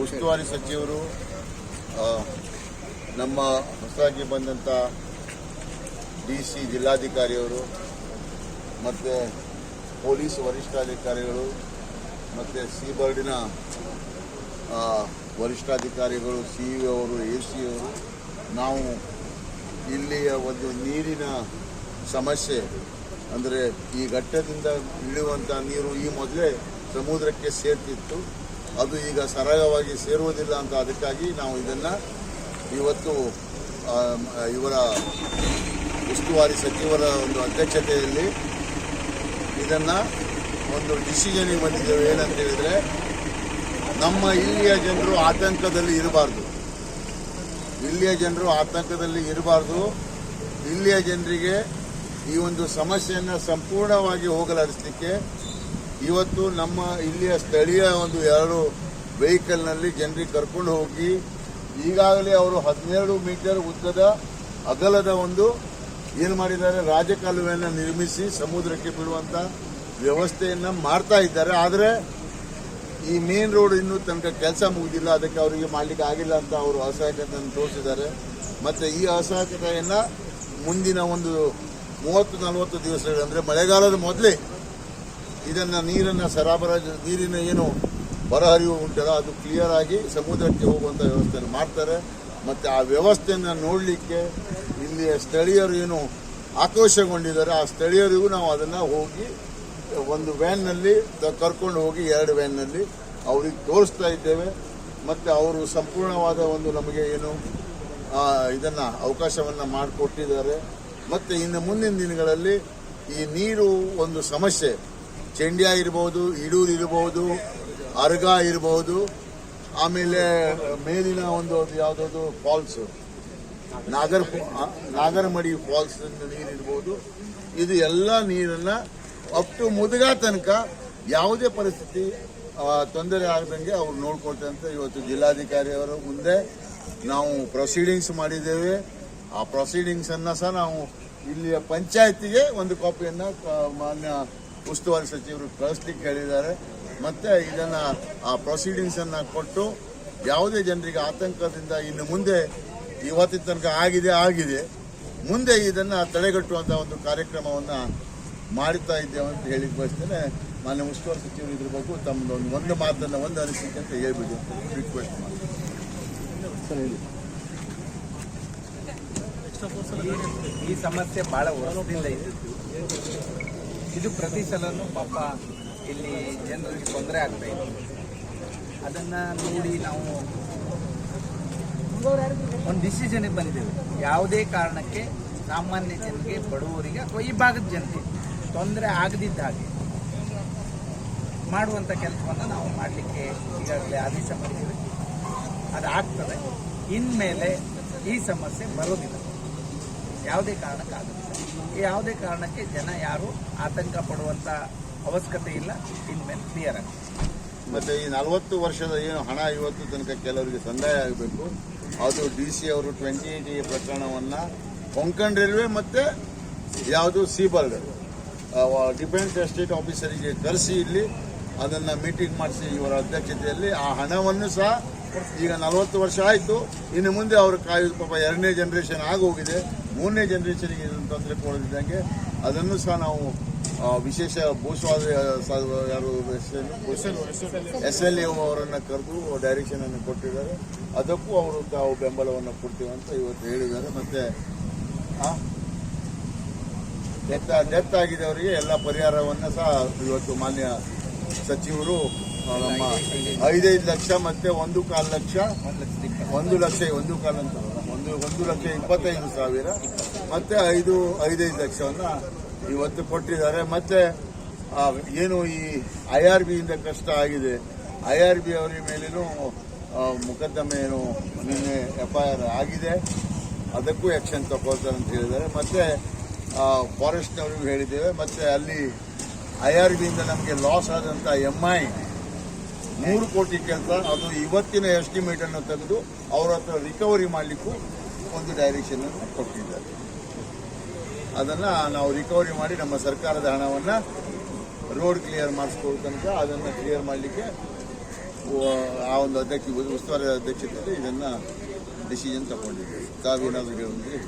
ಉಸ್ತುವಾರಿ ಸಚಿವರು ನಮ್ಮ ಹೊಸದಾಗಿ ಬಂದಂಥ DC ಜಿಲ್ಲಾಧಿಕಾರಿಯವರು ಮತ್ತು ಪೊಲೀಸ್ ವರಿಷ್ಠಾಧಿಕಾರಿಗಳು ಮತ್ತು ಸೀಬರ್ಡಿನ ವರಿಷ್ಠಾಧಿಕಾರಿಗಳು CEO ಅವರು AC ಅವರು ನಾವು ಇಲ್ಲಿಯ ಒಂದು ನೀರಿನ ಸಮಸ್ಯೆ ಅಂದರೆ ಈ ಘಟ್ಟದಿಂದ ಇಳಿಯುವಂಥ ನೀರು ಈ ಮೊದಲೇ ಸಮುದ್ರಕ್ಕೆ ಸೇರ್ತಿತ್ತು, ಅದು ಈಗ ಸರಾಗವಾಗಿ ಸೇರುವುದಿಲ್ಲ ಅಂತ ಅದಕ್ಕಾಗಿ ನಾವು ಇದನ್ನು ಇವತ್ತು ಇವರ ಉಸ್ತುವಾರಿ ಸಚಿವರ ಒಂದು ಅಧ್ಯಕ್ಷತೆಯಲ್ಲಿ ಇದನ್ನು ಒಂದು ಡಿಸಿಷನ್ಗೆ ಬಂದಿದ್ದೇವೆ. ಏನಂತ ಹೇಳಿದರೆ, ನಮ್ಮ ಇಲ್ಲಿಯ ಜನರು ಆತಂಕದಲ್ಲಿ ಇರಬಾರ್ದು, ಇಲ್ಲಿಯ ಜನರಿಗೆ ಈ ಒಂದು ಸಮಸ್ಯೆಯನ್ನು ಸಂಪೂರ್ಣವಾಗಿ ಹೋಗಲಾಡಿಸಲಿಕ್ಕೆ ಇವತ್ತು ನಮ್ಮ ಇಲ್ಲಿಯ ಸ್ಥಳೀಯ ಒಂದು 2 ವೆಹಿಕಲ್ನಲ್ಲಿ ಜನರಿಗೆ ಕರ್ಕೊಂಡು ಹೋಗಿ ಈಗಾಗಲೇ ಅವರು 12 ಮೀಟರ್ ಉದ್ದದ ಅಗಲದ ಒಂದು ಏನು ಮಾಡಿದ್ದಾರೆ, ರಾಜಕಾಲುವೆಯನ್ನು ನಿರ್ಮಿಸಿ ಸಮುದ್ರಕ್ಕೆ ಬಿಡುವಂಥ ವ್ಯವಸ್ಥೆಯನ್ನು ಮಾಡ್ತಾ ಇದ್ದಾರೆ. ಆದರೆ ಈ ಮೇನ್ ರೋಡ್ ಇನ್ನೂ ತನಕ ಕೆಲಸ ಮುಗಿದಿಲ್ಲ, ಅದಕ್ಕೆ ಅವರಿಗೆ ಮಾಡಲಿಕ್ಕೆ ಆಗಿಲ್ಲ ಅಂತ ಅವರು ಅಸಹಾಯಕತೆಯನ್ನು ತೋರಿಸಿದ್ದಾರೆ. ಮತ್ತು ಈ ಅಸಹಾಯಕತೆಯನ್ನು ಮುಂದಿನ ಒಂದು 30-40 ದಿವಸಗಳು ಅಂದರೆ ಮಳೆಗಾಲದ ಮೊದಲೇ ಇದನ್ನು ನೀರಿನ ಏನು ಹೊರಹರಿವು ಉಂಟಲ್ಲ ಅದು ಕ್ಲಿಯರ್ ಆಗಿ ಸಮುದ್ರಕ್ಕೆ ಹೋಗುವಂಥ ವ್ಯವಸ್ಥೆಯನ್ನು ಮಾಡ್ತಾರೆ. ಮತ್ತು ಆ ವ್ಯವಸ್ಥೆಯನ್ನು ನೋಡಲಿಕ್ಕೆ ಇಲ್ಲಿಯ ಸ್ಥಳೀಯರು ಏನು ಆಕ್ರೋಶಗೊಂಡಿದ್ದಾರೆ, ಆ ಸ್ಥಳೀಯರಿಗೂ ನಾವು ಅದನ್ನು ಹೋಗಿ ಒಂದು ವ್ಯಾನ್ನಲ್ಲಿ ಕರ್ಕೊಂಡು ಹೋಗಿ 2 ವ್ಯಾನ್ನಲ್ಲಿ ಅವ್ರಿಗೆ ತೋರಿಸ್ತಾ ಇದ್ದೇವೆ. ಮತ್ತು ಅವರು ಸಂಪೂರ್ಣವಾದ ಒಂದು ನಮಗೆ ಏನು ಇದನ್ನು ಅವಕಾಶವನ್ನು ಮಾಡಿಕೊಟ್ಟಿದ್ದಾರೆ. ಮತ್ತು ಇನ್ನು ಮುಂದಿನ ದಿನಗಳಲ್ಲಿ ಈ ನೀರು ಒಂದು ಸಮಸ್ಯೆ, ಚೆಂಡ್ಯ ಇರ್ಬೋದು, ಇಡೂರು ಇರ್ಬೋದು, ಅರ್ಗ ಇರ್ಬೋದು, ಆಮೇಲೆ ಮೇಲಿನ ಒಂದು ಯಾವುದಾದ್ರು ಫಾಲ್ಸ್ ನಾಗರಮಡಿ ಫಾಲ್ಸ್ ನೀರು ಇರ್ಬೋದು, ಇದು ಎಲ್ಲ ನೀರನ್ನು ಅಪ್ ಟು ಮುದುಗ ತನಕ ಯಾವುದೇ ಪರಿಸ್ಥಿತಿ ತೊಂದರೆ ಆಗದಂಗೆ ಅವ್ರು ನೋಡ್ಕೊಳ್ತಾರೆ ಅಂತ ಇವತ್ತು ಜಿಲ್ಲಾಧಿಕಾರಿಯವರ ಮುಂದೆ ನಾವು ಪ್ರೊಸೀಡಿಂಗ್ಸ್ ಮಾಡಿದ್ದೇವೆ. ಆ ಪ್ರೊಸೀಡಿಂಗ್ಸನ್ನು ಸಹ ನಾವು ಇಲ್ಲಿಯ ಪಂಚಾಯತಿಗೆ ಒಂದು ಕಾಪಿಯನ್ನು ಮಾನ್ಯ ಉಸ್ತುವಾರಿ ಸಚಿವರು ಕಳಿಸ್ಲಿಕ್ಕೆ ಹೇಳಿದ್ದಾರೆ. ಮತ್ತು ಇದನ್ನು ಆ ಪ್ರೊಸೀಡಿಂಗ್ಸನ್ನು ಕೊಟ್ಟು ಯಾವುದೇ ಜನರಿಗೆ ಆತಂಕದಿಂದ ಇನ್ನು ಮುಂದೆ ಇವತ್ತಿನ ತನಕ ಆಗಿದೆ ಮುಂದೆ ಇದನ್ನು ತಡೆಗಟ್ಟುವಂಥ ಒಂದು ಕಾರ್ಯಕ್ರಮವನ್ನು ಮಾಡುತ್ತಾ ಇದ್ದೇವೆ ಅಂತ ಹೇಳಿ ಬಯಸ್ತೇನೆ. ಮಾನ್ಯ ಉಸ್ತುವಾರಿ ಸಚಿವರು ಇದ್ರ ಬಗ್ಗೆ ತಮ್ಮದೊಂದು ಒಂದು ಅನಿಸಿಕೆ ಅಂತ ಹೇಳ್ಬಿಡಿ ಅಂತ ರಿಕ್ವೆಸ್ಟ್ ಮಾಡಿ ಸರ್ ಹೇಳಿ. ಈ ಸಮಸ್ಯೆ ಬಹಳ ವರ್ಷದಿಂದ ಇದ್ದು, ಇದು ಪ್ರತಿ ಸಲನೂ ಪಾಪ ಇಲ್ಲಿ ಜನರಿಗೆ ತೊಂದರೆ ಆಗ್ತಾ ಇದೆ. ಅದನ್ನು ನೋಡಿ ನಾವು ಒಂದು ಡಿಸಿಷನ್ಗೆ ಬಂದಿದ್ದೇವೆ. ಯಾವುದೇ ಕಾರಣಕ್ಕೆ ಸಾಮಾನ್ಯ ಜನರಿಗೆ, ಬಡವರಿಗೆ ಅಥವಾ ಈ ಭಾಗದ ಜನರಿಗೆ ತೊಂದರೆ ಆಗದಿದ್ದ ಹಾಗೆ ಮಾಡುವಂಥ ಕೆಲಸವನ್ನು ನಾವು ಮಾಡಲಿಕ್ಕೆ ಈಗಾಗಲೇ ಆದೇಶ ಮಾಡಿದ್ದೇವೆ. ಅದು ಆಗ್ತದೆ. ಇನ್ಮೇಲೆ ಈ ಸಮಸ್ಯೆ ಬರೋದಿಲ್ಲ, ಯಾವುದೇ ಕಾರಣಕ್ಕಾಗೋದಿಲ್ಲ. ಯಾವುದೇ ಕಾರಣಕ್ಕೆ ಜನ ಯಾರು ಆತಂಕ ಪಡುವಂಥ ಅವಶ್ಯಕತೆ ಇಲ್ಲ. ಇನ್ಮೇಲೆ ಕ್ಲಿಯರ್ ಆಗುತ್ತೆ. ಮತ್ತು ಈ 40 ವರ್ಷದ ಏನು ಹಣ ಇವತ್ತು ತನಕ ಕೆಲವರಿಗೆ ಸಂದಾಯ ಆಗಬೇಕು, ಅದು DC ಅವರು 28A ಪ್ರಕರಣವನ್ನು ಕೊಂಕಣ್ ರೈಲ್ವೆ ಮತ್ತು ಯಾವುದು ಸೀಬರ್ಡ್ ಡಿಫೆನ್ಸ್ ಎಸ್ಟೇಟ್ ಆಫೀಸರಿಗೆ ಕರೆಸಿ ಇಲ್ಲಿ ಅದನ್ನು ಮೀಟಿಂಗ್ ಮಾಡಿಸಿ ಇವರ ಅಧ್ಯಕ್ಷತೆಯಲ್ಲಿ ಆ ಹಣವನ್ನು ಸಹ ಈಗ 40 ವರ್ಷ ಆಯಿತು. ಇನ್ನು ಮುಂದೆ ಅವರು ಕಾಯುವುದು ಪಾಪ 2ನೇ ಜನರೇಷನ್ ಆಗೋಗಿದೆ. 3ನೇ ಜನರೇಷನ್ಗೆ ಇದನ್ನು ತೊಂದರೆ ಕೊಡದಿದ್ದಂಗೆ ಅದನ್ನು ಸಹ ನಾವು ವಿಶೇಷ ಭೂಸ್ವಾದ ಯಾರು SLA ಅವರನ್ನು ಕರೆದು ಡೈರೆಕ್ಷನನ್ನು ಕೊಟ್ಟಿದ್ದಾರೆ. ಅದಕ್ಕೂ ಅವರು ತಾವು ಬೆಂಬಲವನ್ನು ಕೊಡ್ತೀವಿ ಅಂತ ಇವತ್ತು ಹೇಳಿದ್ದಾರೆ. ಮತ್ತು ಡೆತ್ ಆಗಿದೆ ಅವರಿಗೆ ಎಲ್ಲ ಪರಿಹಾರವನ್ನು ಸಹ ಇವತ್ತು ಮಾನ್ಯ ಸಚಿವರು ನಮ್ಮ 5 ಲಕ್ಷ ಮತ್ತು 1.25 ಲಕ್ಷ 1,25,000 ಮತ್ತು 5 ಲಕ್ಷವನ್ನು ಇವತ್ತು ಕೊಟ್ಟಿದ್ದಾರೆ. ಮತ್ತು ಏನು ಈ IRBಯಿಂದ ಕಷ್ಟ ಆಗಿದೆ, IRB ಅವರ ಮೇಲೇನೂ ಮೊಕದ್ದಮೆ ಏನು ನಿನ್ನೆ FIR ಆಗಿದೆ, ಅದಕ್ಕೂ ಆ್ಯಕ್ಷನ್ ತಗೊಳ್ತಾರೆ ಅಂತ ಹೇಳಿದ್ದಾರೆ. ಮತ್ತು ಫಾರೆಸ್ಟ್ನವರಿಗೂ ಹೇಳಿದ್ದೇವೆ. ಮತ್ತು ಅಲ್ಲಿ IRBಯಿಂದ ನಮಗೆ ಲಾಸ್ ಆದಂಥ MI 3 ಕೋಟಿ ಕೆಲಸ, ಅದು ಇವತ್ತಿನ ಎಸ್ಟಿಮೇಟನ್ನು ತೆಗೆದು ಅವರ ಹತ್ರ ರಿಕವರಿ ಮಾಡಲಿಕ್ಕೂ ಒಂದು ಡೈರೆಕ್ಷನನ್ನು ಕೊಟ್ಟಿದ್ದಾರೆ. ಅದನ್ನು ನಾವು ರಿಕವರಿ ಮಾಡಿ ನಮ್ಮ ಸರ್ಕಾರದ ಹಣವನ್ನು ರೋಡ್ ಕ್ಲಿಯರ್ ಮಾಡಿಸ್ಕೊಳ್ಳೋ ತನಕ ಅದನ್ನು ಕ್ಲಿಯರ್ ಮಾಡಲಿಕ್ಕೆ ಆ ಒಂದು ಉಸ್ತುವಾರಿ ಅಧ್ಯಕ್ಷತೆಯಲ್ಲಿ ಇದನ್ನು ಡಿಸಿಷನ್ ತಗೊಂಡಿದ್ದೀವಿ. ತಾವೇನಾದರೂ ಹೇಳಿದ್ರೆ